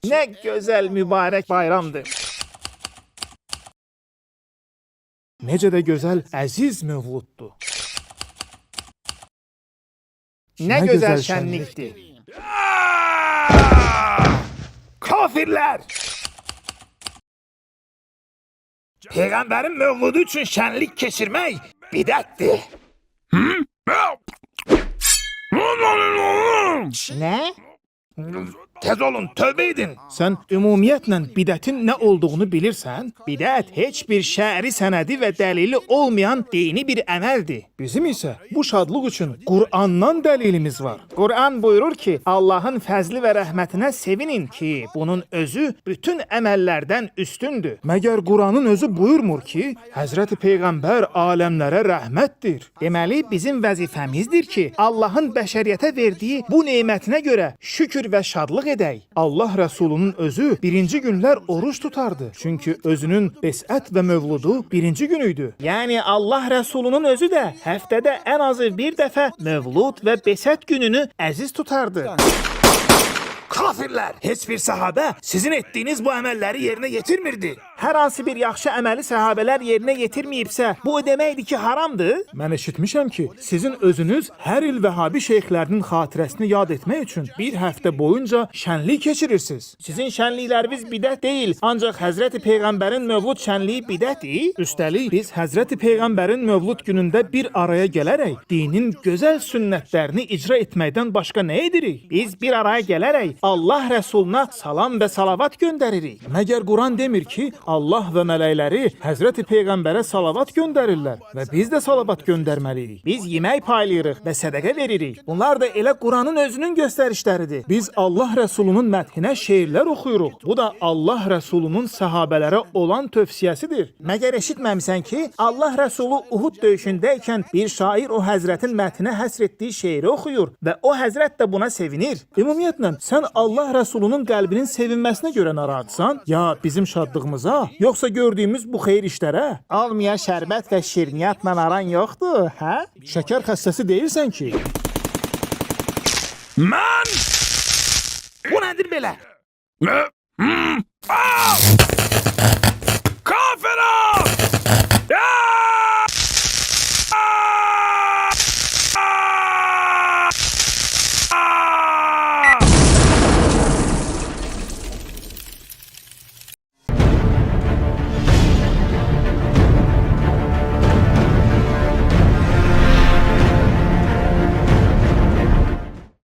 Ne güzel mübarek bayramdır. Necə də gözəl, əziz mövluddur. Ne güzel şenliktir. Kafirler! Peygamberin mevludu için şenlik geçirmek bidətdir. Ne? Tez olun, tövbe edin. Sen ümumiyyətlə bidətin ne olduğunu bilirsən? Bidət heç bir şəri sənədi və dəlili olmayan dini bir əməldir. Bizim isə bu şadlıq üçün Qur'andan dəlilimiz var. Qur'an buyurur ki, Allahın fəzli və rəhmətinə sevinin ki, bunun özü bütün əməllərdən üstündür. Məgər Qur'anın özü buyurmur ki, Həzrəti Peyğəmbər aləmlərə rəhmətdir. Deməli, bizim vəzifəmizdir ki, Allahın bəşəriyyətə verdiyi bu nemətinə görə şükür və şadlıq edək. Allah Rəsulunun özü birinci günlər oruç tutardı. Çünki özünün besət və mövludu birinci günüydü. Yəni Allah Rəsulunun özü də həftədə ən azı bir dəfə mövlud və besət gününü əziz tutardı. Kafirler! Heç bir sahabe sizin ettiğiniz bu əməlləri yerinə yetirmirdi. Hər hansı bir yaxşı əməli səhabələr yerinə yetirməyibsə, bu o deməkdir ki, haramdır? Mən eşitmişəm ki, sizin özünüz hər il Vəhabi şeyxlərinin xatirəsini yad etmək üçün bir həftə boyunca şənlik keçirirsiniz. Sizin şənlikləriniz bidət deyil, ancaq Həzrəti Peyğəmbərin mövlud şənliyi bidətdir. Üstəlik, biz Həzrəti Peyğəmbərin mövlud günündə bir araya gələrək dinin gözəl sünnətlərini icra etməkdən başqa nə edirik? Biz bir araya gələrək Allah Rəsuluna salam və salavat göndəririk. Məgər Quran demir ki, Allah və mələkləri Həzrəti Peyğəmbərə salavat göndərirlər və biz də salavat göndərməliyik. Biz yemək paylayırıq və sədəqə veririk. Bunlar da elə Quranın özünün göstərişləridir. Biz Allah Rəsulunun məthinə şeirlər oxuyuruq. Bu da Allah Rəsulunun səhabələrə olan tövsiyəsidir. Məgər eşitməmisən ki, Allah Rəsulu Uhud döyüşündəykən bir şair o Həzrətin məthinə həsr etdiyi şeiri oxuyur və o Həzrət də buna sevinir. Ümumiyyətlə, sən Allah Rəsulunun qəlbinin sevinməsinə görə narahatsan, ya bizim şadlığımıza, yoxsa gördüyümüz bu xeyir işlərə? Almaya şərbət və şirniyyatla aran yoxdur, hə? Şəkər xəstəsi deyilsən ki. Mən! Bu nədir belə?